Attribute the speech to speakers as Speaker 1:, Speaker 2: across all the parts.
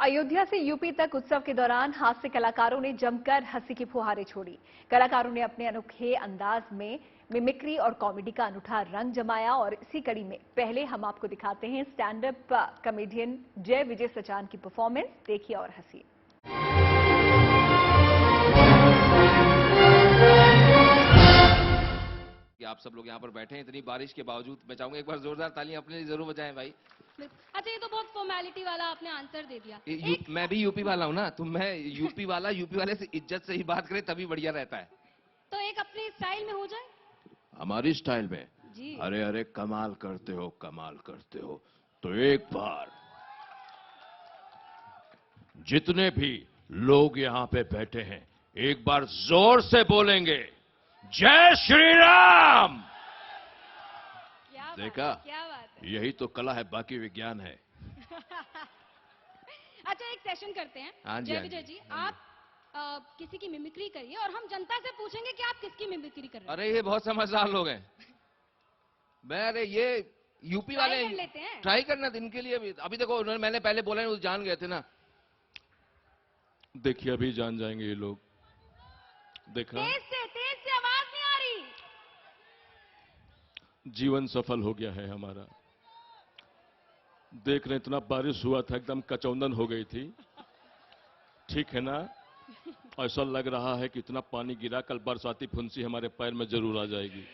Speaker 1: अयोध्या से यूपी तक उत्सव के दौरान हास्य कलाकारों ने जमकर हंसी की फुहारें छोड़ी। कलाकारों ने अपने अनोखे अंदाज में मिमिक्री और कॉमेडी का अनूठा रंग जमाया और इसी कड़ी में पहले हम आपको दिखाते हैं स्टैंड अप कॉमेडियन जय विजय सचान की परफॉर्मेंस। देखिए और हंसिए।
Speaker 2: आप सब लोग यहाँ पर बैठे हैं इतनी बारिश के बावजूद। मैं चाहूंगा एक बार जोरदार तालियां अपने लिए जरूर बजाएं भाई।
Speaker 3: अच्छा, ये तो बहुत फॉर्मेलिटी वाला आपने आंसर दे दिया।
Speaker 2: मैं भी यूपी वाला हूँ ना, तो मैं यूपी वाले से इज्जत से ही बात करे तभी बढ़िया रहता है।
Speaker 3: तो एक अपनी स्टाइल में हो जाए।
Speaker 2: हमारी स्टाइल में
Speaker 3: जी।
Speaker 2: अरे अरे कमाल करते हो, कमाल करते हो। तो एक बार जितने भी लोग यहाँ पे बैठे हैं एक बार जोर से बोलेंगे जय श्री राम। देखा,
Speaker 3: क्या बात है।
Speaker 2: यही तो कला है, बाकी विज्ञान है।
Speaker 3: अच्छा, एक सेशन करते हैं।
Speaker 2: हाँ जी,
Speaker 3: जय विजय जी, आप किसी की मिमिक्री करिए और हम जनता से पूछेंगे कि आप किसकी मिमिक्री कर रहे हैं।
Speaker 2: अरे ये बहुत समझदार लोग हैं। अरे ये यूपी वाले
Speaker 3: कर लेते हैं।
Speaker 2: ट्राई करना था इनके लिए भी। अभी देखो मैंने पहले बोला है, वो जान गए थे ना। देखिए अभी जान जाएंगे ये लोग। देखा,
Speaker 3: तेज से आवाज नहीं आ रही।
Speaker 2: जीवन सफल हो गया है हमारा। देख रहे इतना बारिश हुआ था, एकदम कचौंदन हो गई थी। ठीक है ना? ऐसा लग रहा है कि इतना पानी गिरा, कल बरसाती फुंसी हमारे पैर में जरूर आ जाएगी।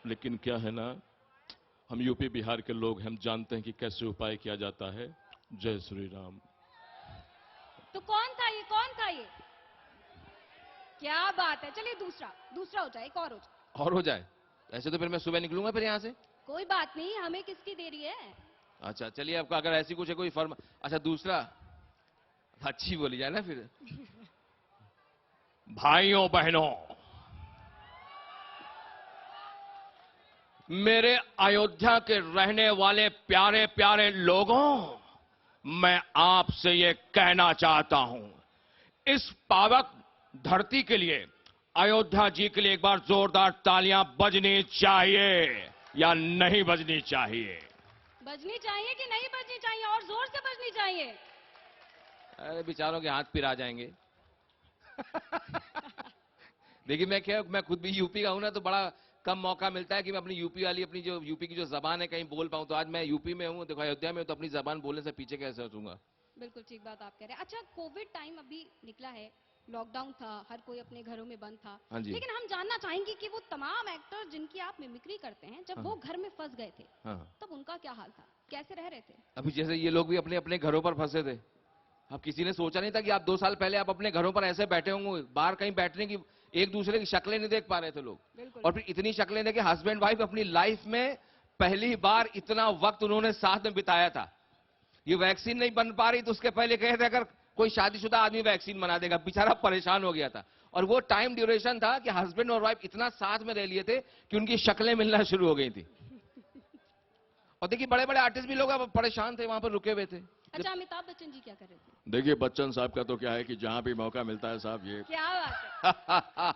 Speaker 2: लेकिन क्या है ना, हम यूपी बिहार के लोग, हम जानते हैं कि कैसे उपाय किया जाता है। जय श्री राम।
Speaker 3: तो कौन था ये? क्या बात है। चलिए दूसरा हो जाए, एक और हो जाए। ऐसे तो फिर मैं सुबह निकलूंगा फिर यहाँ से। कोई बात नहीं, हमें किसकी देरी है। अच्छा चलिए, आपका अगर ऐसी कुछ है कोई फर्म। अच्छा दूसरा अच्छी बोली जाए ना फिर। भाइयों बहनों, मेरे अयोध्या के रहने वाले प्यारे प्यारे लोगों, मैं आपसे ये कहना चाहता हूं, इस पावक धरती के लिए, अयोध्या जी के लिए एक बार जोरदार तालियां बजनी चाहिए या नहीं बजनी चाहिए? बजनी चाहिए कि नहीं बजनी चाहिए? और जोर से बजनी चाहिए। अरे बेचारों के हाथ पिरा जाएंगे। देखिए मैं खुद भी यूपी का हूं ना, तो बड़ा कम मौका मिलता है कि मैं अपनी अपनी जो यूपी की जो जबान है कहीं बोल पाऊं। तो आज मैं यूपी में हूं, देखो अयोध्या में हूं, तो अपनी जबान बोलने से पीछे कैसे हटूंगा। बिल्कुल ठीक बात आप कह रहे हैं। अच्छा, कोविड टाइम अभी निकला है, लॉकडाउन था, हर कोई अपने घरों में बंद था। हाँ जी। लेकिन हम जानना चाहेंगे कि वो तमाम एक्टर जिनकी आप मिमिक्री करते हैं, जब वो घर में फंस गए थे, तब उनका क्या हाल था, कैसे रह रहे थे? अभी जैसे ये लोग भी अपने अपने घरों पर फंसे थे। अब किसी ने सोचा नहीं था कि आप 2 साल पहले आप अपने घरों पर ऐसे बैठे होंगे, बाहर कहीं बैठने की, एक दूसरे की शक्लें नहीं देख पा रहे थे लोग। और फिर इतनी शक्लें देखे, हस्बैंड वाइफ अपनी लाइफ में पहली बार इतना वक्त उन्होंने साथ में बिताया था। ये वैक्सीन नहीं बन पा रही तो उसके पहले कहे थे अगर कोई शादीशुदा आदमी वैक्सीन बना देगा। बेचारा परेशान हो गया था। और वो टाइम ड्यूरेशन था कि हस्बैंड और वाइफ इतना साथ में रह लिए थे कि उनकी शक्लें मिलना शुरू हो गई थी। और देखिए बड़े बड़े आर्टिस्ट भी लोग अब परेशान थे, वहां पर रुके हुए थे। अच्छा, अमिताभ बच्चन जी क्या कर रहे थे? देखिए बच्चन साहब का तो क्या है कि जहां भी मौका मिलता है साहब, ये क्या बात है।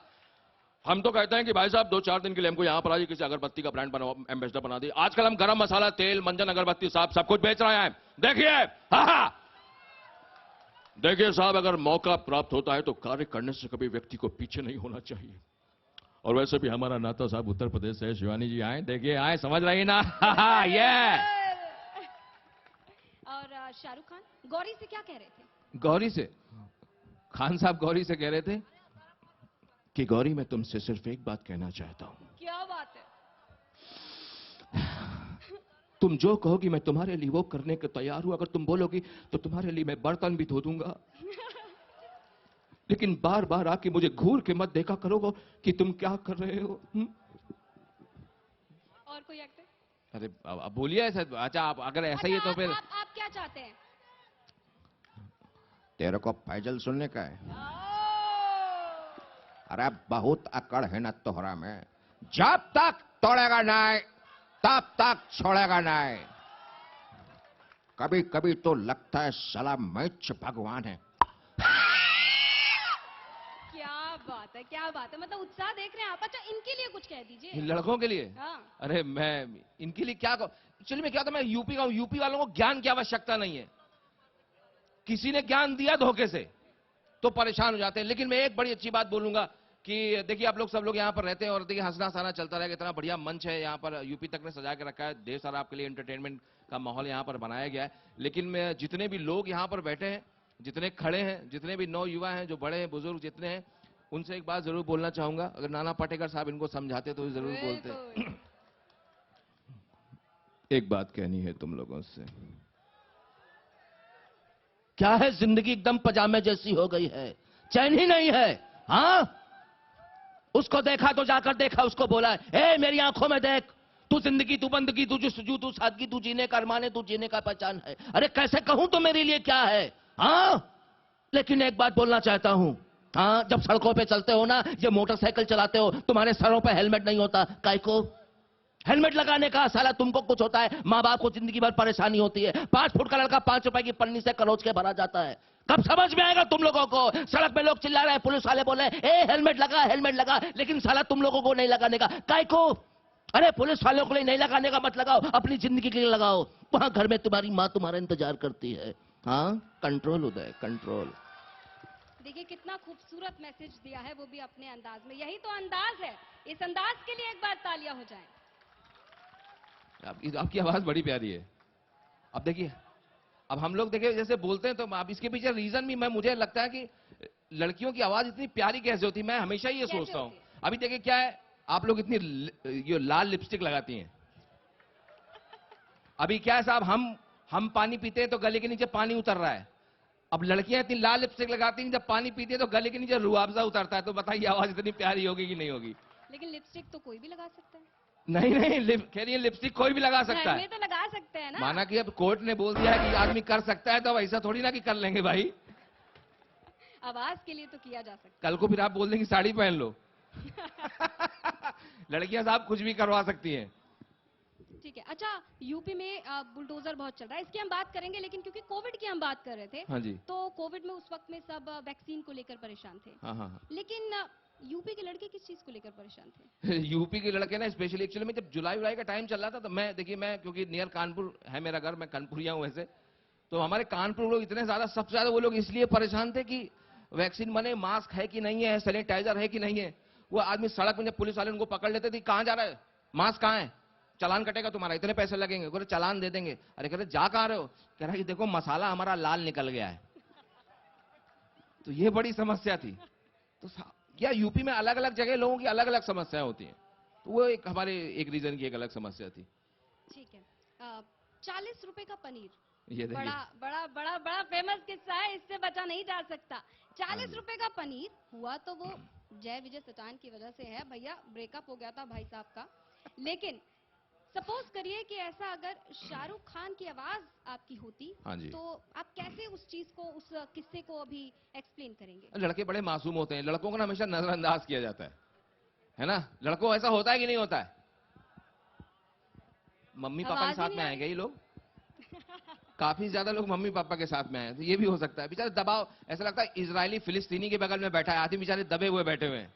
Speaker 3: हम तो कहते हैं कि भाई साहब 2-4 दिन के लिए हमको यहां पर आइए, किसी अगरबत्ती का ब्रांड एम्बेसडर बना दिए। आजकल हम गरम मसाला, तेल, मंजन, अगरबत्ती साहब सब कुछ बेच रहे हैं। देखिए देखिए साहब, अगर मौका प्राप्त होता है तो कार्य करने से कभी व्यक्ति को पीछे नहीं होना चाहिए। और वैसे भी हमारा नाता साहब उत्तर प्रदेश से, शिवानी जी आए, देखिए आए, समझ रही ना। ये और शाहरुख खान गौरी से क्या कह रहे थे? गौरी से खान साहब गौरी से कह रहे थे कि गौरी मैं तुमसे सिर्फ एक बात कहना चाहता हूं। क्या बात है? तुम जो कहोगी मैं तुम्हारे लिए वो करने के तैयार हूं। अगर तुम बोलोगी तो तुम्हारे लिए मैं बर्तन भी धो दूंगा। लेकिन बार बार आके मुझे घूर के मत देखा करोगे कि तुम क्या कर रहे हो। और कोई एक्टर? अरे अब बोलिए ऐसा। अच्छा आप अगर ऐसा ही है तो फिर आप क्या चाहते हैं? तेरे को फैजल सुनने का है? अरे बहुत अकड़ है ना तोहरा में। जब तक तोड़ेगा नहीं तब तक छोड़ेगा नहीं। कभी कभी तो लगता है साला मैच भगवान है। क्या बात है, मतलब उत्साह देख रहे हैं आप। अच्छा, इनके लिए कुछ कह दीजिए। इन लड़कों के लिए? हाँ। अरे मैं इनके लिए क्या कहूं? एक्चुअली मैं क्या था, मैं यूपी का हूं। यूपी वालों को ज्ञान की आवश्यकता नहीं है। किसी ने ज्ञान दिया धोखे से तो परेशान हो जाते हैं। लेकिन मैं एक बड़ी अच्छी बात बोलूंगा कि देखिए आप लोग सब लोग यहाँ पर रहते हैं और देखिए हंसना हंसाना चलता रहेगा। इतना बढ़िया मंच है यहाँ पर, यूपी तक ने सजा के रखा है, ढेर सारा आपके लिए एंटरटेनमेंट का माहौल यहाँ पर बनाया गया है। लेकिन मैं जितने भी लोग यहाँ पर बैठे हैं, जितने खड़े हैं, जितने भी नौयुवा हैं, जो बड़े हैं, बुजुर्ग जितने हैं, उनसे एक बात जरूर बोलना चाहूंगा। अगर नाना पाटेकर साहब इनको समझाते तो जरूर बोलते। एक बात कहनी है तुम लोगों से। क्या है, जिंदगी एकदम पजामे जैसी हो गई है, चैन ही नहीं है। हाँ, उसको देखा तो जाकर देखा, उसको बोला ए मेरी आंखों में देख, तू जिंदगी, तू बंदगी, तू जुस्तजू, तू सादगी, तू जीने का अरमान है, तू जीने का पहचान है। अरे कैसे कहूं तो मेरे लिए क्या है। हाँ, लेकिन एक बात बोलना चाहता हूं। हाँ, जब सड़कों पे चलते हो ना, ये मोटरसाइकिल चलाते हो, तुम्हारे सरों पे हेलमेट नहीं होता। काय को? हेलमेट लगाने का साला तुमको कुछ होता है, माँ बाप को जिंदगी भर परेशानी होती है। 5 फुट का लड़का 5 रुपए की पन्नी से करोच के भरा जाता है। कब समझ में आएगा तुम लोगों को? सड़क पे लोग चिल्ला रहे हैं, पुलिस वाले बोले ए हेलमेट लगा, हेलमेट लगा, लेकिन साला तुम लोगों को नहीं लगाने का। काय को? अरे पुलिस वालों को नहीं लगाने का मत लगाओ, अपनी जिंदगी के लिए लगाओ। वहां घर में तुम्हारी माँ तुम्हारा इंतजार करती है। हाँ, कंट्रोल उदय, कंट्रोल।
Speaker 4: देखिए कितना खूबसूरत मैसेज दिया है, वो भी अपने अंदाज में। यही तो अंदाज है, इस अंदाज के लिए एक बार तालियां हो जाएं।
Speaker 3: आपकी आवाज बड़ी प्यारी है। अब देखिए, अब हम लोग देखिए जैसे बोलते हैं तो अब इसके पीछे रीजन भी मुझे लगता है कि लड़कियों की आवाज इतनी प्यारी कैसे होती है, मैं हमेशा ये सोचता हूं। अभी देखिए क्या है, आप लोग इतनी ये लाल लिपस्टिक लगाती हैं। अभी क्या है साहब, हम पानी पीते हैं तो गले के नीचे पानी उतर रहा है। अब लड़कियां इतनी लाल लिपस्टिक लगाती हैं, जब पानी पीती है तो गले के नीचे रुआवजा उतरता है। तो बताइए आवाज इतनी प्यारी होगी कि नहीं होगी?
Speaker 4: लेकिन लिपस्टिक तो कोई भी लगा सकता है।
Speaker 3: नहीं नहीं, कह रही है लिपस्टिक कोई भी लगा सकता है।
Speaker 4: तो लगा सकते हैं ना।
Speaker 3: माना कि अब कोर्ट ने बोल दिया है कि आदमी कर सकता है, तो अब ऐसा थोड़ी ना कि कर लेंगे भाई।
Speaker 4: आवाज के लिए तो किया जा सकता है।
Speaker 3: कल को फिर आप बोल देंगे साड़ी पहन लो। लड़कियां साहब कुछ भी करवा सकती हैं।
Speaker 4: ठीक है। अच्छा, यूपी में बुलडोजर बहुत चल रहा है, इसकी हम बात करेंगे, लेकिन क्योंकि कोविड की हम बात कर रहे थे।
Speaker 3: हाँ जी।
Speaker 4: तो कोविड में उस वक्त में सब वैक्सीन को लेकर परेशान थे।
Speaker 3: हाँ हाँ।
Speaker 4: लेकिन यूपी के लड़के किस चीज को लेकर परेशान थे?
Speaker 3: यूपी के लड़के ना स्पेशली, एक्चुअली में जब जुलाई का टाइम चल रहा था तो मैं क्योंकि नियर कानपुर है मेरा घर, मैं कानपुरिया हूं वैसे, तो हमारे कानपुर लोग इतने ज्यादा, सबसे ज्यादा वो लोग इसलिए परेशान थे कि वैक्सीन बने, मास्क है कि नहीं है, सैनिटाइजर है कि नहीं है। वो आदमी सड़क में जब पुलिस वाले उनको पकड़ लेते थे, कहां जा रहा है, मास्क कहां है, चालान कटेगा तुम्हारा, इतने पैसे लगेंगे, बोले चालान दे देंगे। अरे कह रहे जा कहां रहे हो, कह रहा है कि देखो मसाला हमारा लाल निकल गया है। तो ये बड़ी समस्या थी। तो या यूपी में अलग अलग जगह लोगों की अलग अलग समस्याएं होती हैं, तो वो एक हमारे एक रीजन की एक अलग समस्या थी।
Speaker 4: ठीक है। 40 रुपए का पनीर,
Speaker 3: ये
Speaker 4: बड़ा बड़ा बड़ा बड़ा फेमस किस्सा है, इससे बचा नहीं जा सकता। 40 रुपए का पनीर हुआ तो वो जय विजय सटान की वजह से है भैया, ब्रेकअप हो गया था भाई साहब का। लेकिन सपोज करिए कि ऐसा अगर शाहरुख खान की आवाज आपकी होती,
Speaker 3: हाँ जी।
Speaker 4: तो आप कैसे उस चीज को, उस किस्से को अभी एक्सप्लेन करेंगे?
Speaker 3: लड़के बड़े मासूम होते हैं, लड़कों को ना हमेशा नजरअंदाज किया जाता है ना। लड़कों ऐसा होता है कि नहीं होता है? मम्मी पापा के साथ में आएंगे ये लोग, काफी ज्यादा लोग मम्मी पापा के साथ में आए, तो ये भी हो सकता है। बेचारे दबाव, ऐसा लगता है इजरायली फिलिस्तीनी के बगल में बैठा है, आदमी बेचारे दबे हुए बैठे हुए हैं,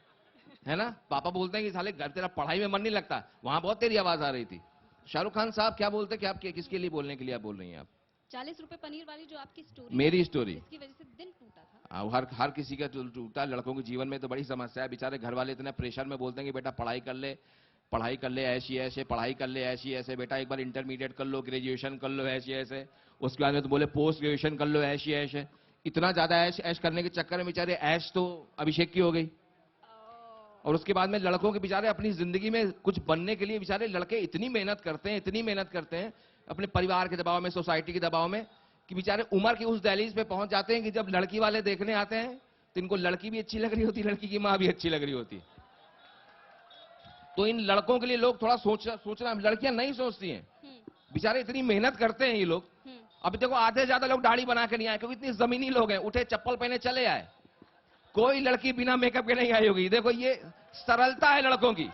Speaker 3: है ना। पापा बोलते हैं कि साले घर तेरा पढ़ाई में मन नहीं लगता, वहां बहुत तेरी आवाज आ रही थी। शाहरुख खान साहब क्या बोलते, कि आप किसके लिए बोलने के लिए आप बोल रही हैं? आप
Speaker 4: 40 रुपए पनीर वाली जो आपकी स्टोरी,
Speaker 3: मेरी स्टोरी,
Speaker 4: इसकी वजह से दिल टूटा था।
Speaker 3: हर किसी का टूटा, लड़कों के जीवन में तो बड़ी समस्या है। बेचारे घर वाले इतने प्रेशर में बोलते हैं कि बेटा पढ़ाई कर ले ऐसी ऐसे, पढ़ाई कर ले ऐसी ऐसे, बेटा एक बार इंटरमीडिएट कर लो, ग्रेजुएशन कर लो ऐसी ऐसे, उसके बाद में तो बोले पोस्ट ग्रेजुएशन कर लो ऐसी ऐसे। इतना ज्यादा ऐश करने के चक्कर में बेचारे ऐश तो अभिषेक की हो गई। और उसके बाद में लड़कों के बेचारे अपनी जिंदगी में कुछ बनने के लिए बेचारे लड़के इतनी मेहनत करते हैं अपने परिवार के दबाव में, सोसाइटी के दबाव में, कि बेचारे उम्र की उस दहलीज पे पहुंच जाते हैं कि जब लड़की वाले देखने आते हैं तो इनको लड़की भी अच्छी लग रही होती, लड़की की माँ भी अच्छी लग रही होती। तो इन लड़कों के लिए लोग थोड़ा सोचना, लड़कियां नहीं सोचती हैं, बेचारे इतनी मेहनत करते हैं ये लोग। अब देखो आधे से ज्यादा लोग दाढ़ी बना के नहीं आए, क्योंकि इतनी जमीनी लोग हैं, उठे चप्पल पहने चले आए, कोई लड़की बिना मेकअप के नहीं आई होगी। देखो ये सरलता है लड़कों की।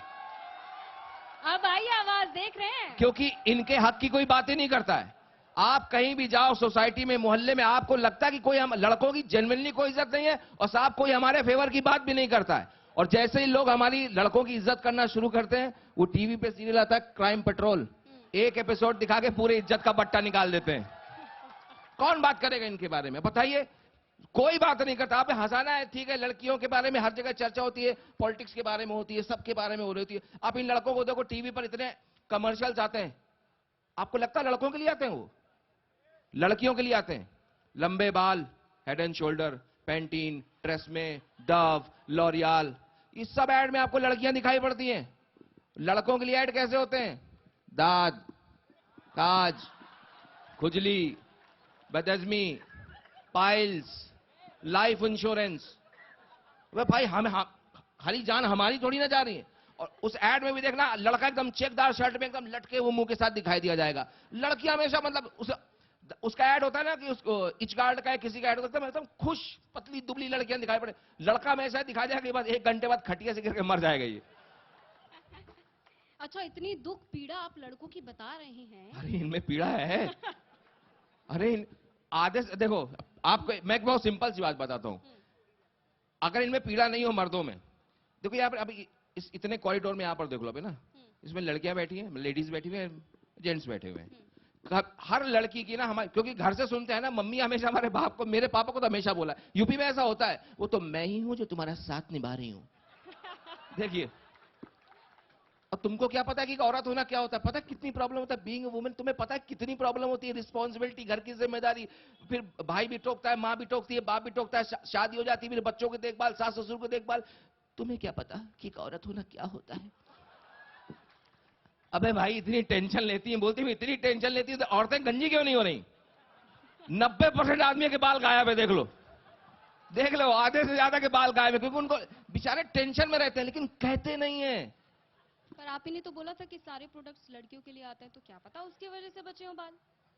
Speaker 4: अब आई आवाज, देख रहे हैं,
Speaker 3: क्योंकि इनके हक की कोई बात ही नहीं करता है। आप कहीं भी जाओ सोसाइटी में, मोहल्ले में, आपको लगता है कि कोई हम लड़कों की जेन्युइनली कोई इज्जत नहीं है, और साहब कोई हमारे फेवर की बात भी नहीं करता है। और जैसे ही लोग हमारी लड़कों की इज्जत करना शुरू करते हैं, वो टीवी पे सीरियल आता है क्राइम पेट्रोल, एक एपिसोड दिखा के पूरे इज्जत का बट्टा निकाल देते हैं। कौन बात करेगा इनके बारे में, बताइए? कोई बात नहीं करता। आपने हंसाना है, ठीक है, लड़कियों के बारे में हर जगह चर्चा होती है, पॉलिटिक्स के बारे में होती है, सबके बारे में हो रही होती है। आप इन लड़कों को देखो, टीवी पर इतने कमर्शियल्स आते हैं, आपको लगता है लड़कों के लिए आते हैं? वो लड़कियों के लिए आते हैं। लंबे बाल, Head and Shoulder, Pantene, TRESemme, Dove, L'Oreal, इस सब ऐड में आपको लड़कियां दिखाई पड़ती हैं। लड़कों के लिए ऐड कैसे होते हैं? दाद, ताज, खुजली, बदहजमी, पाइल्स, लाइफ इंश्योरेंस। वे भाई हम हरी जान हमारी थोड़ी ना जा रही है। और उस ऐड में भी देखना, लड़का एकदम चेकदार शर्ट में एकदम लटके हुए मुंह के साथ दिखाई दिया जाएगा। लड़की हमेशा मतलब उसका ऐड होता है ना कि उसको इचगार्ड का है, किसी का ऐड होता है, एकदम खुश पतली दुबली लड़कियां दिखाई पड़े। लड़का हमेशा दिखा जाएगा कि बस 1 घंटे बाद खटिया से गिर के मर जाएगा ये।
Speaker 4: अच्छा, इतनी दुख पीड़ा आप लड़कों की बता रहे हैं।
Speaker 3: अरे इनमें पीड़ा है। अरे आधे से देखो, आपको मैं एक बहुत सिंपल सी बात बताता हूं। अगर इनमें पीड़ा नहीं हो मर्दों में, देखो यहाँ पर अभी इस इतने कॉरिडोर में यहाँ पर देख लो अभी ना, इसमें लड़कियां बैठी हैं, लेडीज बैठी हुई हैं, जेंट्स बैठे हुए हैं। हर लड़की की ना, हमारे क्योंकि घर से सुनते हैं ना, मम्मी हमेशा हमारे बाप को, मेरे पापा को तो हमेशा बोला है, यूपी में ऐसा होता है, वो तो मैं ही हूं जो तुम्हारा साथ निभा रही हूं। देखिए, अब तुमको क्या पता है कि औरत होना क्या होता है? पता है कितनी प्रॉब्लम होता है बीइंग अ वुमन? तुम्हें पता है कितनी प्रॉब्लम होती है? रिस्पॉन्सिबिलिटी, घर की जिम्मेदारी, फिर भाई भी टोकता है, माँ भी टोकती है, बाप भी टोकता है, शादी हो जाती है, फिर बच्चों की देखभाल, सास ससुर की देखभाल। तुम्हें क्या पता कि एक औरत होना क्या होता है? अबे भाई, इतनी टेंशन लेती है, बोलती है इतनी टेंशन लेती है तो औरतें गंजी क्यों नहीं हो रही? 90% आदमी के बाल गायब है, देख लो, देख लो, आधे से ज्यादा के बाल गायब है, क्योंकि उनको बेचारे टेंशन में रहते हैं, लेकिन कहते नहीं है।
Speaker 4: पर आप ही ने तो बोला था कि सारे प्रोडक्ट्स लड़कियों के लिए आते हैं, तो क्या पता उसकी वजह से बचे हो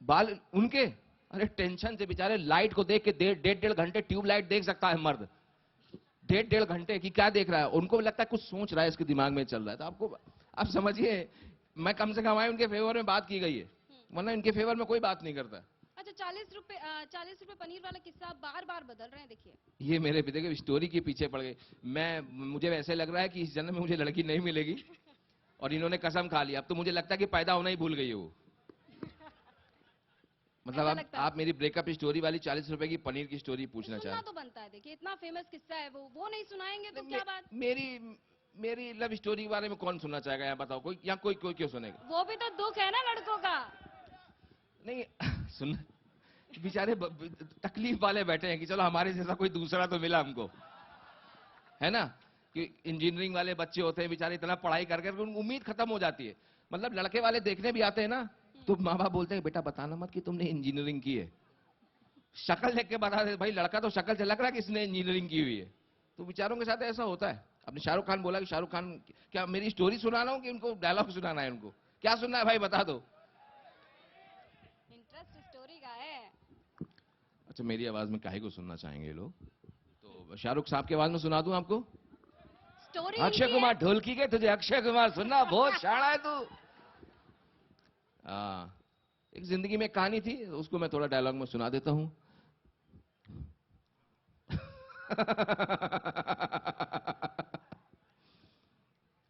Speaker 3: बाल उनके। अरे टेंशन से बेचारे लाइट को देख के 1.5 घंटे ट्यूब लाइट देख सकता है मर्द, 1.5 घंटे की क्या देख रहा है? उनको लगता है कुछ सोच रहा है, इसके दिमाग में चल रहा है। तो आपको आप समझिए, मैं कम से कम आए उनके फेवर में बात की गई है, वरना इनके फेवर में कोई बात नहीं करता।
Speaker 4: अच्छा, 40 रुपए पनीर वाला किस्सा आप बार बार बदल रहे हैं। देखिए,
Speaker 3: ये मेरे देखिए स्टोरी के पीछे पड़ गई। मुझे वैसे लग रहा है कि इस जन्म में मुझे लड़की नहीं मिलेगी, और इन्होंने कसम खा ली। अब तो मुझे लगता है कि पैदा होना ही भूल गई है वो। मतलब आप मेरी ब्रेकअप स्टोरी वाली 40 रुपए की पनीर की स्टोरी पूछना चाह रहे
Speaker 4: तो बनता है। देखिए, इतना फेमस किस्सा है वो नहीं सुनाएंगे तो क्या बात?
Speaker 3: मेरी लव स्टोरी के बारे में कौन सुनना चाहेगा? यहाँ बताओ, कोई या कोई क्यों सुनेगा?
Speaker 4: वो भी तो दुख है ना लड़कों का।
Speaker 3: नहीं सुन, बेचारे तकलीफ वाले बैठे हैं कि चलो हमारे जैसा कोई दूसरा तो मिला हमको, है ना? कि इंजीनियरिंग वाले बच्चे होते हैं बेचारे, इतना पढ़ाई कर करके उनकी उम्मीद खत्म हो जाती है। मतलब लड़के वाले देखने भी आते हैं ना, तो माँ बाप बोलते हैं बेटा बताना मत कि तुमने इंजीनियरिंग की है, शक्ल देख के बता दे। भाई लड़का तो शक्ल से लग रहा है कि इसने इंजीनियरिंग की हुई है। तो बेचारों के साथ ऐसा होता है। अपने शाहरुख खान बोला कि शाहरुख खान, क्या मेरी स्टोरी सुनाना हो कि उनको डायलॉग सुनाना है? उनको क्या सुनना है भाई बता दो।
Speaker 4: इंटरेस्ट स्टोरी का है।
Speaker 3: अच्छा, मेरी आवाज में काहे को सुनना चाहेंगे लोग? तो शाहरुख साहब की आवाज में सुना दूं आपको।
Speaker 4: स्टोरी
Speaker 3: अक्षय कुमार ढोलकी के, तुझे अक्षय कुमार सुनना, बहुत शाना है तू। एक जिंदगी में कहानी थी, उसको मैं थोड़ा डायलॉग में सुना देता हूं।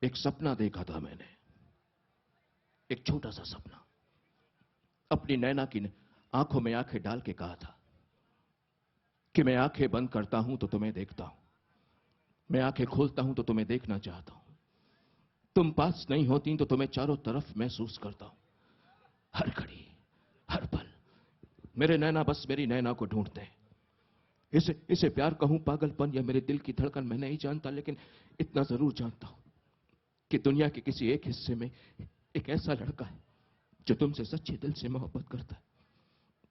Speaker 3: एक सपना देखा था मैंने, एक छोटा सा सपना। अपनी नैना की आंखों में आंखें डाल के कहा था कि मैं आंखें बंद करता हूं तो तुम्हें देखता हूं, मैं आंखें खोलता हूं तो तुम्हें देखना चाहता हूं, तुम पास नहीं होती तो तुम्हें चारों तरफ महसूस करता हूं। हर घड़ी, हर पल मेरे नैना बस मेरी नैना को ढूंढते हैं। इसे प्यार कहूं, पागलपन या मेरे दिल की धड़कन, मैं नहीं जानता, लेकिन इतना जरूर जानता हूं कि दुनिया के किसी एक हिस्से में एक ऐसा लड़का है जो तुमसे सच्चे दिल से मोहब्बत करता है।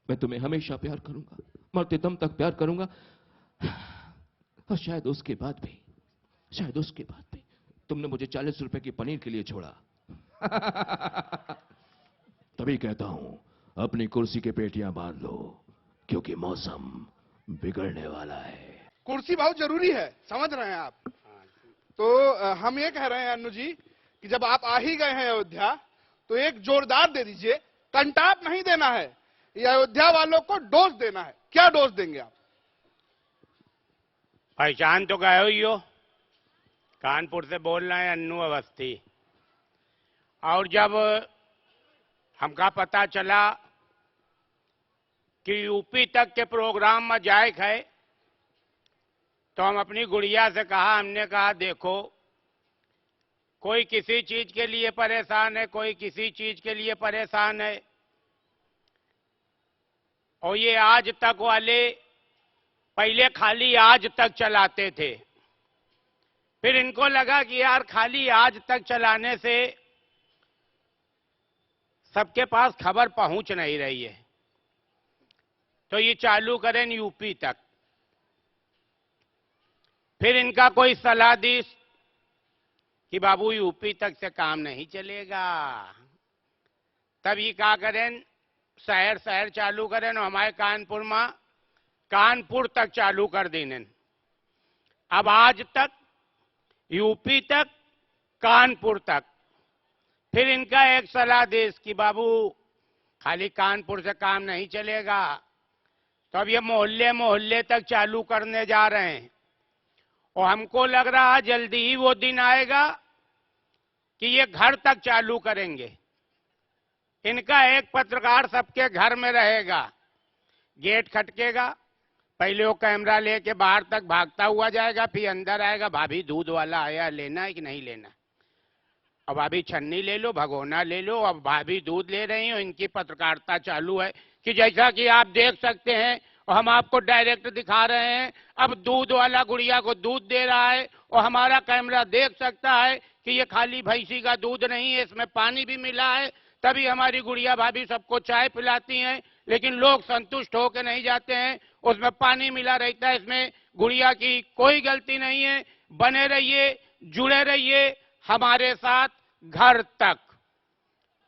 Speaker 3: मैं तुम्हें हमेशा प्यार करूंगा, मरते दम तक प्यार करूंगा, और शायद उसके बाद भी तुमने मुझे 40 रुपए की पनीर के लिए छोड़ा। तभी कहता हूं अपनी कुर्सी के पेटियां बांध लो, क्योंकि मौसम बिगड़ने वाला है।
Speaker 5: कुर्सी बहुत जरूरी है, समझ रहे हैं आप? तो हम ये कह रहे हैं अन्नू जी कि जब आप आ ही गए हैं अयोध्या, तो एक जोरदार दे दीजिए। कंटाप नहीं देना है, ये अयोध्या वालों को डोज देना है। क्या डोज देंगे आप?
Speaker 6: पहचान तो गए ही हो, कानपुर से बोल रहे हैं, अन्नू अवस्थी। और जब हमका पता चला कि यूपी तक के प्रोग्राम में जाए है, तो हम अपनी गुड़िया से कहा, हमने कहा देखो, कोई किसी चीज के लिए परेशान है, कोई किसी चीज के लिए परेशान है, और ये आज तक वाले पहले खाली आज तक चलाते थे। फिर इनको लगा कि यार खाली आज तक चलाने से सबके पास खबर पहुंच नहीं रही है, तो ये चालू करें यूपी तक। फिर इनका कोई सलाह दी कि बाबू यूपी तक से काम नहीं चलेगा, तब ये क्या करें, शहर शहर चालू करें, और हमारे कानपुर में कानपुर तक चालू कर देने। अब आज तक यूपी तक, कानपुर तक। फिर इनका एक सलाह दी कि बाबू खाली कानपुर से काम नहीं चलेगा, तो अब ये मोहल्ले मोहल्ले तक चालू करने जा रहे हैं। और हमको लग रहा है जल्दी ही वो दिन आएगा कि ये घर तक चालू करेंगे। इनका एक पत्रकार सबके घर में रहेगा, गेट खटकेगा, पहले वो कैमरा लेके बाहर तक भागता हुआ जाएगा, फिर अंदर आएगा, भाभी दूध वाला आया, लेना है कि नहीं लेना, अब भाभी छन्नी ले लो, भगोना ले लो, अब भाभी दूध ले रही हो। इनकी पत्रकारिता चालू है कि जैसा कि आप देख सकते हैं, और हम आपको डायरेक्ट दिखा रहे हैं, अब दूध वाला गुड़िया को दूध दे रहा है, और हमारा कैमरा देख सकता है कि ये खाली भैंसी का दूध नहीं है, इसमें पानी भी मिला है। तभी हमारी गुड़िया भाभी सबको चाय पिलाती हैं, लेकिन लोग संतुष्ट होकर नहीं जाते हैं, उसमें पानी मिला रहता है, इसमें गुड़िया की कोई गलती नहीं है। बने रहिए, जुड़े रहिए हमारे साथ घर तक।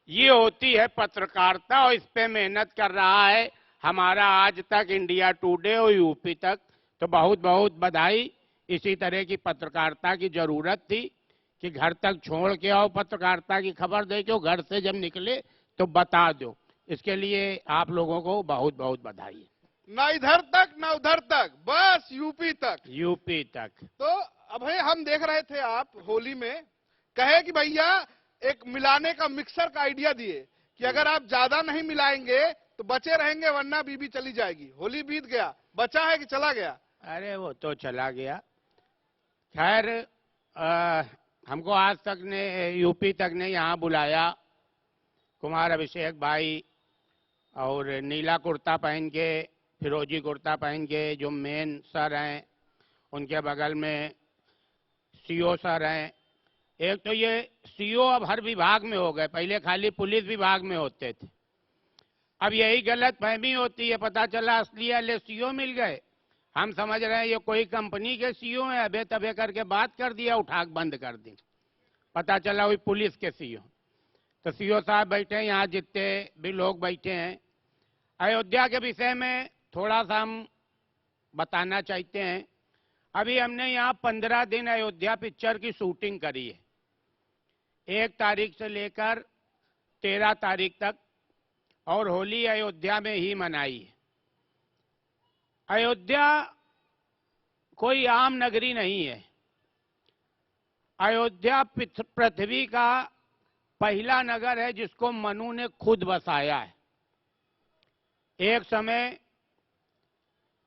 Speaker 6: ये होती है पत्रकारिता, और इस पे मेहनत कर रहा है हमारा आज तक इंडिया टुडे और यूपी तक। तो बहुत बहुत बधाई। इसी तरह की पत्रकारिता की जरूरत थी कि घर तक छोड़ के आओ, पत्रकारिता की खबर दे के घर से जब निकले तो बता दो। इसके लिए आप लोगों को बहुत बहुत बधाई।
Speaker 5: ना इधर तक ना उधर तक, बस यूपी तक।
Speaker 6: यूपी तक।
Speaker 5: तो अब हम देख रहे थे, आप होली में कहे कि भैया एक मिलाने का मिक्सर का आइडिया दिए कि अगर आप ज्यादा नहीं मिलाएंगे तो बचे रहेंगे, वरना बीबी चली जाएगी। होली बीत गया, बचा है कि चला गया?
Speaker 6: अरे वो तो चला गया। खैर हमको आज तक ने यूपी तक ने यहाँ बुलाया, कुमार अभिषेक भाई, और नीला कुर्ता पहन के, फिरोजी कुर्ता पहन के जो मेन सर हैं, उनके बगल में सीओ सर हैं। एक तो ये सीओ अब हर विभाग में हो गए, पहले खाली पुलिस विभाग में होते थे। अब यही गलत फहमी होती है, पता चला असली वाले सीओ मिल गए। हम समझ रहे हैं ये कोई कंपनी के सीओ हैं, अबे तबे करके बात कर दिया, उठा बंद कर दी, पता चला वही पुलिस के सीओ। तो सीओ साहब बैठे हैं, यहाँ जितने भी लोग बैठे हैं। अयोध्या के विषय में थोड़ा सा हम बताना चाहते हैं। अभी हमने यहाँ 15 दिन अयोध्या पिक्चर की शूटिंग करी है, 1 तारीख से लेकर 13 तारीख तक, और होली अयोध्या में ही मनाई है। अयोध्या कोई आम नगरी नहीं है। अयोध्या पृथ्वी का पहला नगर है जिसको मनु ने खुद बसाया है। एक समय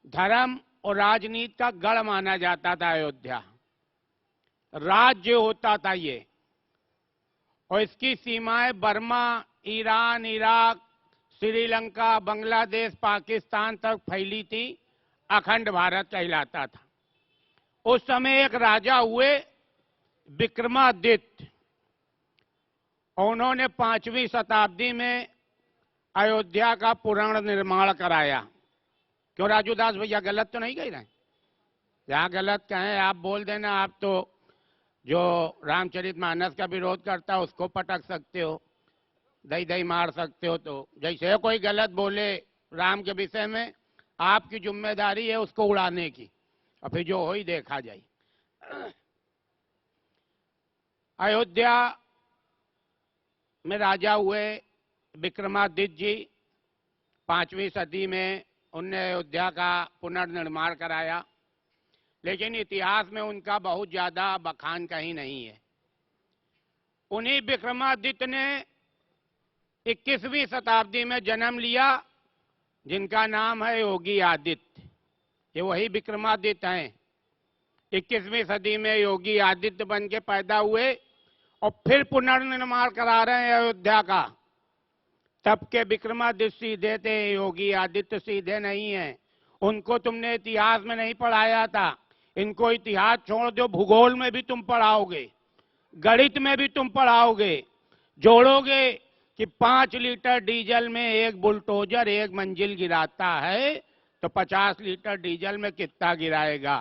Speaker 6: धर्म और राजनीति का गढ़ माना जाता था अयोध्या, राज्य होता था ये, और इसकी सीमाएं Burma, Iran, Iraq, Sri Lanka, Bangladesh, Pakistan तक फैली थी। अखंड भारत कहलाता था। उस समय एक राजा हुए विक्रमादित्य, और उन्होंने 5वीं शताब्दी में अयोध्या का पुनर्निर्माण कराया। क्यों राजू दास भैया, गलत तो नहीं कह रहे हैं? जहां गलत कहें आप बोल देना। आप तो जो रामचरितमानस का विरोध करता है उसको पटक सकते हो, दही दही मार सकते हो। तो जैसे कोई गलत बोले राम के विषय में, आपकी जिम्मेदारी है उसको उड़ाने की, और फिर जो हो ही देखा जाए। अयोध्या में राजा हुए विक्रमादित्य जी, 5वीं सदी में उनने अयोध्या का पुनर्निर्माण कराया। लेकिन इतिहास में उनका बहुत ज्यादा बखान कहीं नहीं है। उन्हीं विक्रमादित्य ने 21वीं शताब्दी में जन्म लिया, जिनका नाम है योगी आदित्य। ये वही विक्रमादित्य हैं। 21वीं सदी में योगी आदित्य बन के पैदा हुए और फिर पुनर्निर्माण करा रहे हैं अयोध्या का। तब के विक्रमादित्य सीधे थे, योगी आदित्य सीधे नहीं है। उनको तुमने इतिहास में नहीं पढ़ाया था। इनको इतिहास छोड़ दो, भूगोल में भी तुम पढ़ाओगे, गणित में भी तुम पढ़ाओगे। जोड़ोगे कि 5 लीटर डीजल में एक बुलडोजर 1 मंजिल गिराता है तो 50 लीटर डीजल में कितना गिराएगा,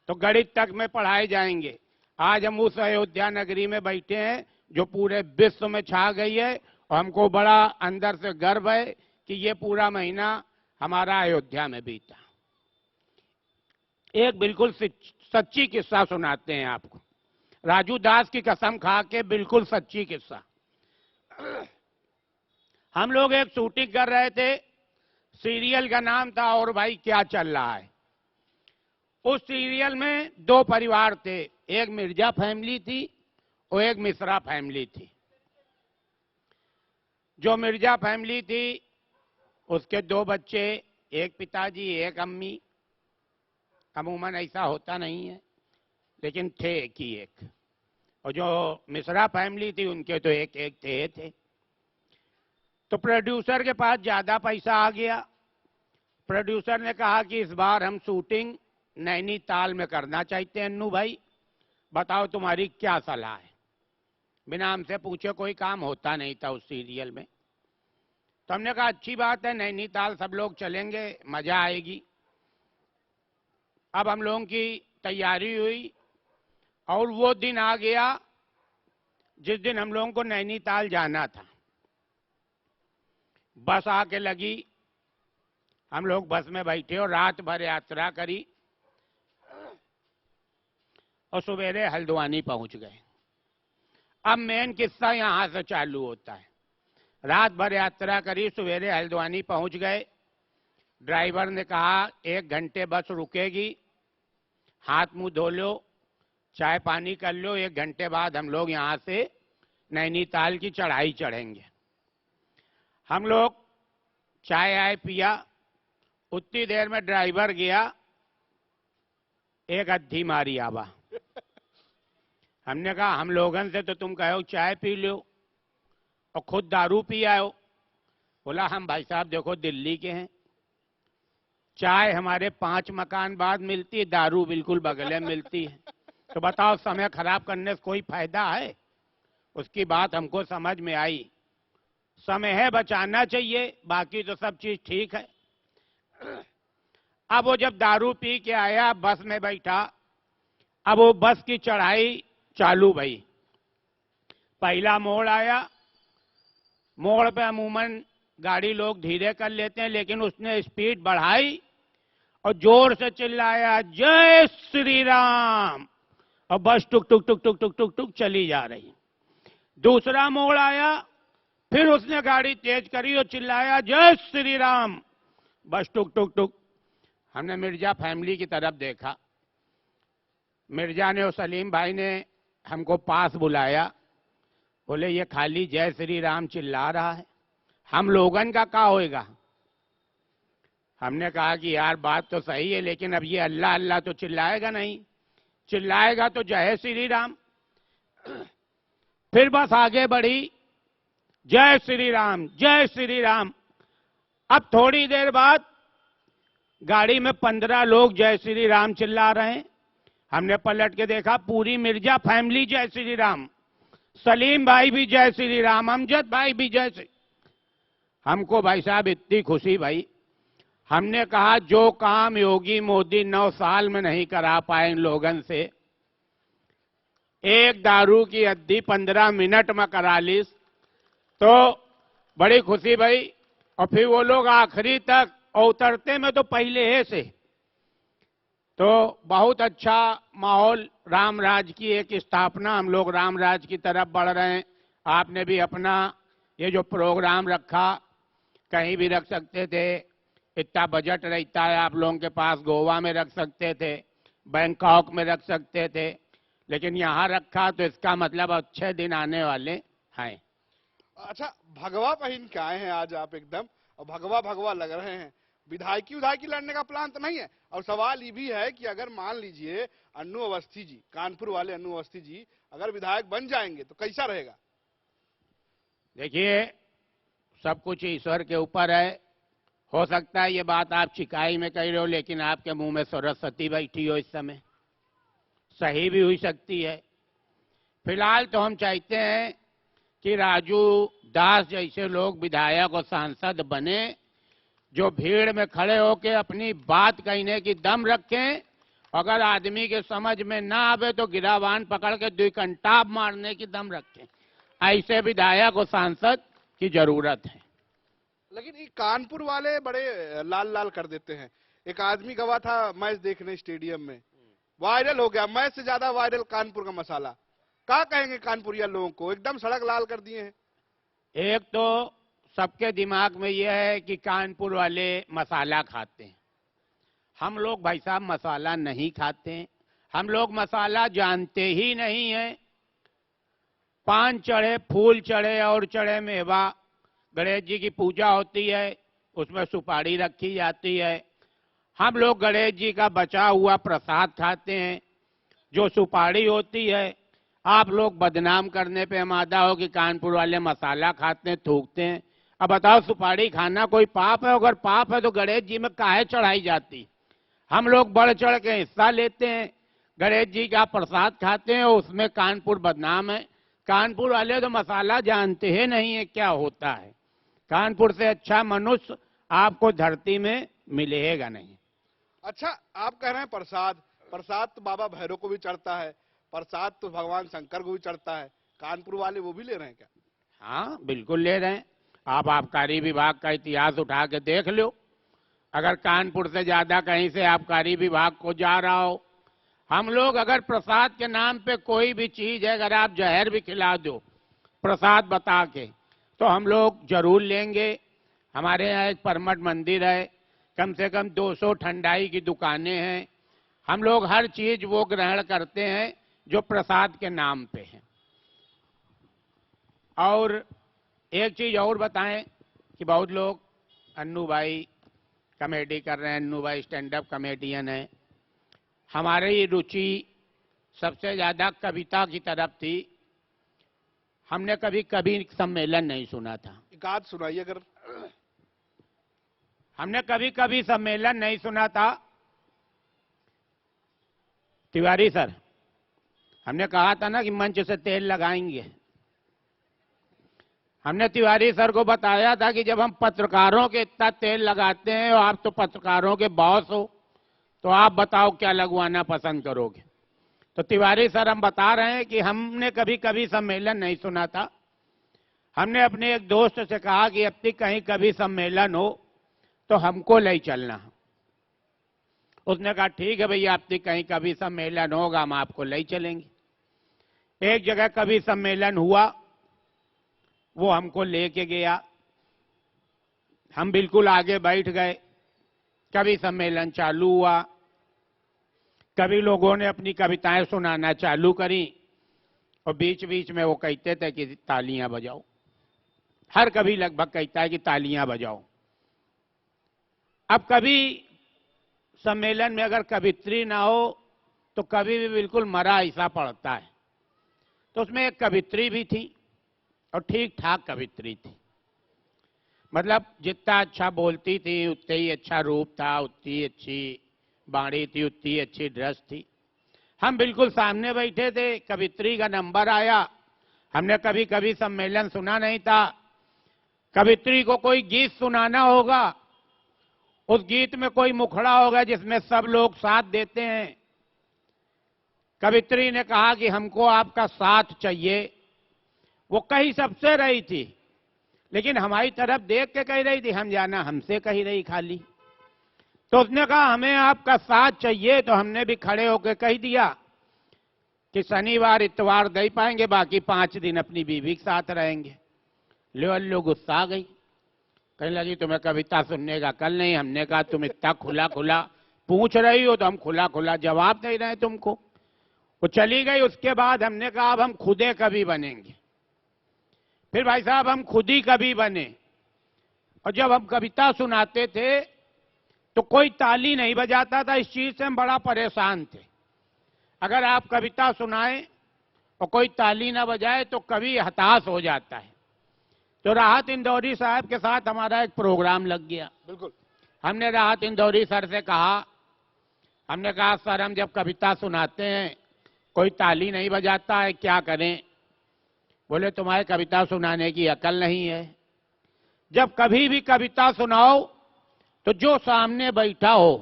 Speaker 6: तो गणित तक में पढ़ाए जाएंगे। आज हम उस अयोध्या नगरी में बैठे हैं जो पूरे विश्व में छा गई है और हमको बड़ा अंदर से गर्व है कि ये पूरा महीना हमारा अयोध्या में बीता। एक बिल्कुल सच्ची किस्सा सुनाते हैं आपको, राजू दास की कसम खा के, बिल्कुल सच्ची किस्सा। हम लोग एक शूटिंग कर रहे थे, सीरियल का नाम था और भाई क्या चल रहा है। उस सीरियल में 2 परिवार थे, एक मिर्जा फैमिली थी और एक मिश्रा फैमिली थी। जो मिर्जा फैमिली थी उसके 2 बच्चे, एक पिताजी एक अम्मी। अमूमन ऐसा होता नहीं है लेकिन थे एक ही एक। और जो मिश्रा फैमिली थी उनके तो एक एक थे। तो प्रोड्यूसर के पास ज्यादा पैसा आ गया। प्रोड्यूसर ने कहा कि इस बार हम शूटिंग नैनीताल में करना चाहते हैं। अन्नू भाई बताओ तुम्हारी क्या सलाह है। बिना हमसे पूछे कोई काम होता नहीं था उस सीरियल में। तो हमने कहा अच्छी बात है, नैनीताल सब लोग चलेंगे, मजा आएगी। अब हम लोगों की तैयारी हुई और वो दिन आ गया जिस दिन हम लोगों को नैनीताल जाना था। बस आके लगी, हम लोग बस में बैठे और रात भर यात्रा करी और सवेरे हल्द्वानी पहुंच गए। अब मेन किस्सा यहां से चालू होता है। रात भर यात्रा करी, सवेरे हल्द्वानी पहुंच गए। ड्राइवर ने कहा 1 घंटे बस रुकेगी, हाथ मुंह धो लो, चाय पानी कर लो, 1 घंटे बाद हम लोग यहां से नैनीताल की चढ़ाई चढ़ेंगे। हम लोग चाय आए पिया, उतनी देर में ड्राइवर गया, एक अद्धी मारी आवा। हमने कहा हम लोगन से तो तुम कहो चाय पी लो और खुद दारू पी आओ। बोला हम भाई साहब देखो दिल्ली के हैं, चाय हमारे 5 मकान बाद मिलती है, दारू बिल्कुल बगल में मिलती है। तो बताओ समय खराब करने से कोई फायदा है। उसकी बात हमको समझ में आई। समय है बचाना चाहिए, बाकी तो सब चीज ठीक है। अब वो जब दारू पी के आया, बस में बैठा, अब वो बस की चढ़ाई चालू भई। पहला मोड़ आया, मोड़ पे अमूमन गाड़ी लोग धीरे कर लेते हैं, लेकिन उसने स्पीड बढ़ाई और जोर से चिल्लाया जय श्री राम, और बस टुक टुक टुक टुक टुक टुक टुक चली जा रही। दूसरा मोड़ आया, फिर उसने गाड़ी तेज करी और चिल्लाया जय श्री राम, बस टुक टुक टुक। हमने मिर्जा फैमिली की तरफ देखा। मिर्जा ने और सलीम भाई ने हमको पास बुलाया, बोले ये खाली जय श्री राम चिल्ला रहा है, हम लोगन का क्या होएगा। हमने कहा कि यार बात तो सही है, लेकिन अब ये अल्लाह अल्लाह तो चिल्लाएगा नहीं, चिल्लाएगा तो जय श्री राम। फिर बस आगे बढ़ी, जय श्री राम जय श्री राम। अब थोड़ी देर बाद गाड़ी में 15 लोग जय श्री राम चिल्ला रहे हैं। हमने पलट के देखा, पूरी मिर्जा फैमिली जय श्री राम, सलीम भाई भी जय श्री राम, अमजद भाई भी जय श्री। हमको भाई साहब इतनी खुशी भाई। हमने कहा जो काम योगी मोदी 9 साल में नहीं करा पाए इन लोगन से, एक दारू की अद्धी 15 मिनट में करा ली तो बड़ी खुशी भाई। और फिर वो लोग आखिरी तक, और उतरते में तो पहले से, तो बहुत अच्छा माहौल। राम राज की एक स्थापना, हम लोग राम राज की तरफ बढ़ रहे हैं। आपने भी अपना ये जो प्रोग्राम रखा, कहीं भी रख सकते थे, इतना बजट रहता है आप लोगों के पास, गोवा में रख सकते थे, बैंकॉक में रख सकते थे, लेकिन यहाँ रखा तो इसका मतलब अच्छे दिन आने वाले हैं।
Speaker 5: अच्छा, भगवा पहन के आए हैं आज आप एकदम, और भगवा भगवा लग रहे हैं। विधायकी लड़ने का प्लान तो नहीं है। और सवाल ये भी है कि अगर मान लीजिए अन्नू अवस्थी जी, कानपुर वाले अन्नू अवस्थी जी अगर विधायक बन जाएंगे तो कैसा रहेगा?
Speaker 6: देखिए, सब कुछ ईश्वर के ऊपर है। हो सकता है ये बात आप चिकाई में कह रहे हो, लेकिन आपके मुंह में सरस्वती बैठी हो इस समय, सही भी हुई सकती है। फिलहाल तो हम चाहते हैं कि राजू दास जैसे लोग विधायक और सांसद बने, जो भीड़ में खड़े होकर अपनी बात कहने की दम रखें। अगर आदमी के समझ में ना आवे तो गिरावान पकड़ के 2 कंटाप मारने की दम रखें। ऐसे विधायक और सांसद की जरूरत है।
Speaker 5: लेकिन ये कानपुर वाले बड़े लाल लाल कर देते हैं। एक आदमी गवा था मैच देखने स्टेडियम में, वायरल हो गया, मैच से ज्यादा वायरल कानपुर का मसाला। क्या कहेंगे कानपुरिया लोगों को, एकदम सड़क लाल कर दिए हैं।
Speaker 6: एक तो सबके दिमाग में यह है कि कानपुर वाले मसाला खाते हैं। हम लोग भाई साहब मसाला नहीं खाते हैं, हम लोग मसाला जानते ही नहीं है। पान चढ़े, फूल चढ़े और चढ़े मेवा, गणेश जी की पूजा होती है, उसमें सुपारी रखी जाती है। हम लोग गणेश जी का बचा हुआ प्रसाद खाते हैं, जो सुपारी होती है। आप लोग बदनाम करने पे आमादा हो कि कानपुर वाले मसाला खाते हैं, थूकते हैं। अब बताओ, सुपारी खाना कोई पाप है? अगर पाप है तो गणेश जी में काहे चढ़ाई जाती? हम लोग बढ़ चढ़ के हिस्सा लेते हैं, गणेश जी का प्रसाद खाते हैं, उसमें कानपुर बदनाम है। कानपुर वाले तो मसाला जानते ही नहीं है क्या होता है। कानपुर से अच्छा मनुष्य आपको धरती में मिलेगा नहीं।
Speaker 5: अच्छा, आप कह रहे हैं प्रसाद, प्रसाद तो बाबा भैरव को भी चढ़ता है, प्रसाद तो भगवान शंकर को भी चढ़ता है। कानपुर वाले वो भी ले रहे हैं क्या?
Speaker 6: हाँ, बिल्कुल ले रहे हैं। आप आबकारी विभाग का इतिहास उठा के देख लो। अगर कानपुर से ज्यादा कहीं से आबकारी विभाग को जा रहा हो। हम लोग अगर प्रसाद के नाम पे कोई भी चीज है, अगर आप जहर भी खिला दो प्रसाद बता के, तो हम लोग जरूर लेंगे। हमारे यहाँ एक परमठ मंदिर है, कम से कम 200 ठंडाई की दुकानें हैं। हम लोग हर चीज वो ग्रहण करते हैं जो प्रसाद के नाम पे है। और एक चीज और बताएं कि बहुत लोग अन्नू भाई कॉमेडी कर रहे हैं, अन्नू भाई स्टैंड अप कॉमेडियन है। हमारी रुचि सबसे ज्यादा कविता की तरफ थी। हमने कभी कवि सम्मेलन नहीं सुना था।
Speaker 5: एक आध सुनाइए अगर।
Speaker 6: हमने कभी कभी सम्मेलन नहीं सुना था। तिवारी सर, हमने कहा था ना कि मंच से तेल लगाएंगे। हमने तिवारी सर को बताया था कि जब हम पत्रकारों के इतना तेल लगाते हैं, और आप तो पत्रकारों के बॉस हो, तो आप बताओ क्या लगवाना पसंद करोगे। तो तिवारी सर, हम बता रहे हैं कि हमने कभी कभी सम्मेलन नहीं सुना था। हमने अपने एक दोस्त से कहा कि अब तक कहीं कभी सम्मेलन हो तो हमको ले चलना। उसने कहा ठीक है भैया, अब तक कहीं कभी सम्मेलन होगा हम आपको ले चलेंगे। एक जगह कभी सम्मेलन हुआ, वो हमको लेके गया। हम बिल्कुल आगे बैठ गए। कभी सम्मेलन चालू हुआ, कभी लोगों ने अपनी कविताएं सुनाना चालू करी, और बीच बीच में वो कहते थे कि तालियां बजाओ। हर कभी लगभग कहता है कि तालियां बजाओ। अब कभी सम्मेलन में अगर कवित्री ना हो तो कभी भी बिल्कुल मरा ऐसा पड़ता है। तो उसमें एक कवित्री भी थी, और ठीक ठाक कवित्री थी। मतलब जितना अच्छा बोलती थी उतना ही अच्छा रूप था, उतनी अच्छी बाणी थी, उतनी अच्छी ड्रेस थी। हम बिल्कुल सामने बैठे थे, कवित्री का नंबर आया। हमने कभी कभी सम्मेलन सुना नहीं था। कवित्री को कोई गीत सुनाना होगा, उस गीत में कोई मुखड़ा होगा जिसमें सब लोग साथ देते हैं। कवित्री ने कहा कि हमको आपका साथ चाहिए। वो कही सबसे रही थी, लेकिन हमारी तरफ देख के कह रही थी, हम जाना हमसे कही रही खाली। तो उसने कहा हमें आपका साथ चाहिए। तो हमने भी खड़े होकर कह दिया कि शनिवार इतवार दे पाएंगे, बाकी 5 दिन अपनी बीवी के साथ रहेंगे। लो गुस्सा आ गई, कहने लगी तुम्हें कविता सुनने का कल नहीं। हमने कहा तुम इतना खुला खुला पूछ रही हो तो हम खुला खुला जवाब दे रहे हैं तुमको। वो चली गई। उसके बाद हमने कहा अब हम खुदे कवि बनेंगे। फिर भाई साहब हम खुद ही कवि बने। और जब हम कविता सुनाते थे तो कोई ताली नहीं बजाता था। इस चीज से हम बड़ा परेशान थे। अगर आप कविता सुनाएं और कोई ताली ना बजाए तो कवि हताश हो जाता है। तो राहत इंदौरी साहब के साथ हमारा एक प्रोग्राम लग गया।
Speaker 5: बिल्कुल।
Speaker 6: हमने राहत इंदौरी सर से कहा, हमने कहा सर हम जब कविता सुनाते हैं कोई ताली नहीं बजाता है, क्या करें? बोले तुम्हारे कविता सुनाने की अकल नहीं है। जब कभी भी कविता सुनाओ तो जो सामने बैठा हो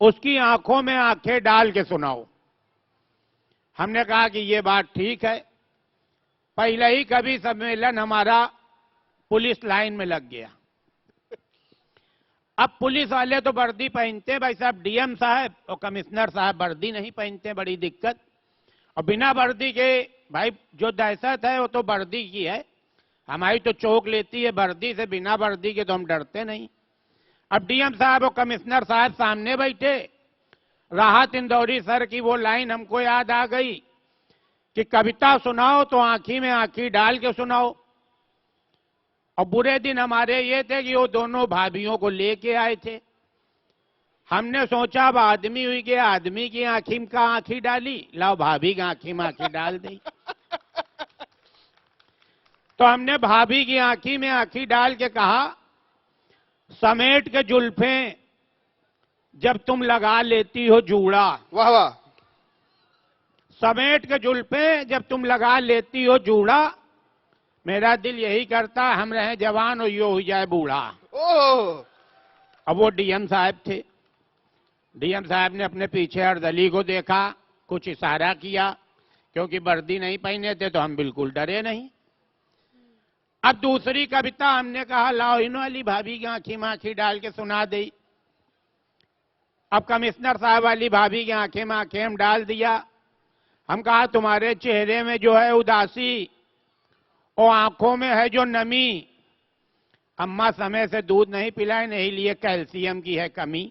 Speaker 6: उसकी आंखों में आंखें डाल के सुनाओ। हमने कहा कि ये बात ठीक है। पहले ही कवि सम्मेलन हमारा पुलिस लाइन में लग गया। अब पुलिस वाले तो वर्दी पहनते हैं, भाई साहब डीएम साहब और कमिश्नर साहब वर्दी नहीं पहनते, बड़ी दिक्कत। और बिना वर्दी के भाई जो दहशत है वो तो वर्दी की है, हमारी तो चौक लेती है वर्दी से, बिना वर्दी के तो हम डरते नहीं। अब डीएम साहब और कमिश्नर साहब सामने बैठे। राहत इंदौरी सर की वो लाइन हमको याद आ गई कि कविता सुनाओ तो आंखी में आंखी डाल के सुनाओ। और बुरे दिन हमारे ये थे कि वो दोनों भाभियों को लेके आए थे। हमने सोचा अब आदमी हुई कि आदमी की आंखी में आंखी डाली, लाओ भाभी की आंखी में आंखी डाल दी। तो हमने भाभी की आंखी में आंखी डाल के कहा, समेट के जुल्फें जब तुम लगा लेती हो जूड़ा।
Speaker 5: वाह वाह।
Speaker 6: समेट के जुल्फें जब तुम लगा लेती हो जूड़ा, मेरा दिल यही करता हम रहे जवान और यो हो जाए बूढ़ा।
Speaker 5: ओह।
Speaker 6: अब वो डीएम साहब थे। डीएम साहब ने अपने पीछे अर्दली को देखा, कुछ इशारा किया, क्योंकि वर्दी नहीं पहने थे तो हम बिल्कुल डरे नहीं। अब दूसरी कविता हमने कहा लाओ इन वाली भाभी की आंखी में आंखी डाल के सुना दी। अब कमिश्नर साहब वाली भाभी की आंखें में आंखें हम डाल दिया। हम कहा तुम्हारे चेहरे में जो है उदासी और आंखों में है जो नमी, अम्मा समय से दूध नहीं पिलाए, नहीं लिए कैल्शियम की है कमी।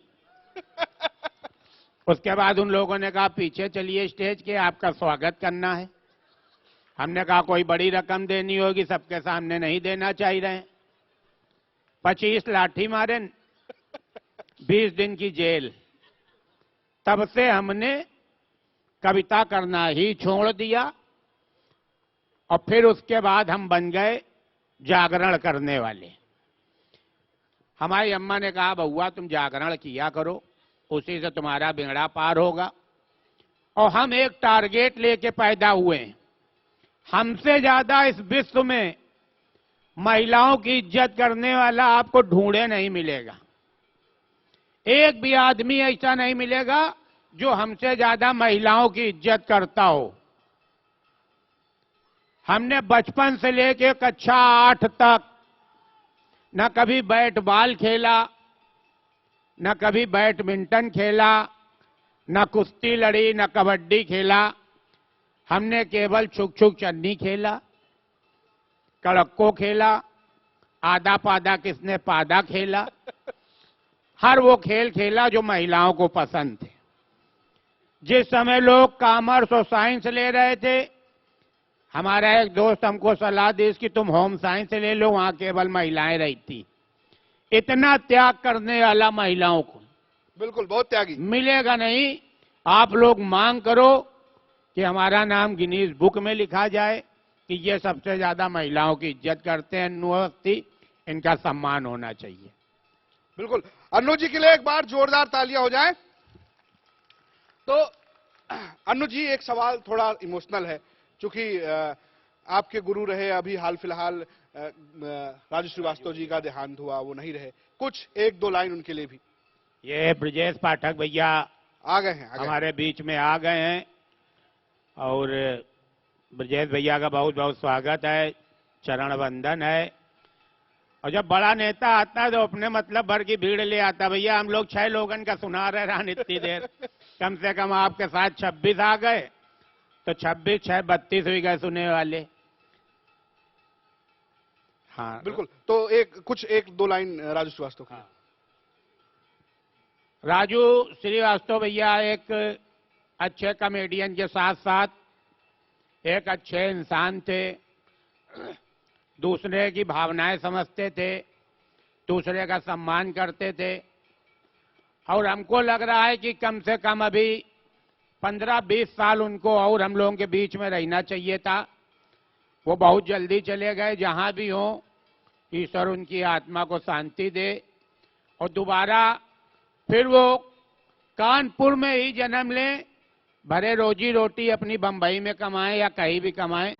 Speaker 6: उसके बाद उन लोगों ने कहा पीछे चलिए स्टेज के, आपका स्वागत करना है। हमने कहा कोई बड़ी रकम देनी होगी, सबके सामने नहीं देना चाहिए रहे। 25 लाठी मारे, 20 दिन की जेल। तब से हमने कविता करना ही छोड़ दिया और फिर उसके बाद हम बन गए जागरण करने वाले। हमारी अम्मा ने कहा बउआ तुम जागरण किया करो, उसी से तुम्हारा बेड़ा पार होगा। और हम एक टारगेट लेके पैदा हुए हैं, हमसे ज्यादा इस विश्व में महिलाओं की इज्जत करने वाला आपको ढूंढे नहीं मिलेगा। एक भी आदमी ऐसा नहीं मिलेगा जो हमसे ज्यादा महिलाओं की इज्जत करता हो। हमने बचपन से लेके कक्षा 8 तक न कभी बैट बॉल खेला, न कभी बैडमिंटन खेला, न कुश्ती लड़ी, न कबड्डी खेला। हमने केवल छुक छुक चन्नी खेला, कड़क्को खेला, आधा पादा किसने पादा खेला। हर वो खेल खेला जो महिलाओं को पसंद थे। जिस समय लोग कॉमर्स और साइंस ले रहे थे, हमारा एक दोस्त हमको सलाह दी कि तुम होम साइंस ले लो, वहां केवल महिलाएं रहती। इतना त्याग करने वाला महिलाओं को
Speaker 5: बिल्कुल बहुत त्यागी
Speaker 6: मिलेगा नहीं। आप लोग मांग करो कि हमारा नाम गिनीज बुक में लिखा जाए कि ये सबसे ज्यादा महिलाओं की इज्जत करते हैं। नुअस्ती, इनका सम्मान होना चाहिए।
Speaker 5: बिल्कुल। अन्नू जी के लिए एक बार जोरदार तालियां हो जाएं। तो अन्नू जी एक सवाल थोड़ा इमोशनल है, क्योंकि आपके गुरु रहे, अभी हाल फिलहाल राजू श्रीवास्तव जी का देहांत हुआ, वो नहीं रहे। कुछ 1-2 लाइन उनके लिए भी।
Speaker 6: ये ब्रजेश पाठक भैया
Speaker 5: आ गए हैं,
Speaker 6: हमारे बीच में आ गए हैं और ब्रजेश भैया का बहुत बहुत स्वागत है, चरण वंदन है। और जब बड़ा नेता आता है तो अपने मतलब भर की भीड़ ले आता। भैया हम लोग 6 लोगन का सुना रहे रहा इतनी देर, कम से कम आपके साथ 26 आ गए तो 26 6 32 हो गए सुने वाले। हाँ
Speaker 5: बिल्कुल। तो कुछ 1-2 लाइन राजू श्रीवास्तव की।
Speaker 6: राजू श्रीवास्तव भैया एक अच्छे कॉमेडियन के साथ साथ एक अच्छे इंसान थे, दूसरे की भावनाएं समझते थे, दूसरे का सम्मान करते थे। और हमको लग रहा है कि कम से कम अभी 15-20 साल उनको और हम लोगों के बीच में रहना चाहिए था। वो बहुत जल्दी चले गए। जहां भी हो, ईश्वर उनकी आत्मा को शांति दे और दोबारा फिर वो कानपुर में ही जन्म लें, भरे रोजी रोटी अपनी बंबई में कमाएं या कहीं भी कमाएं।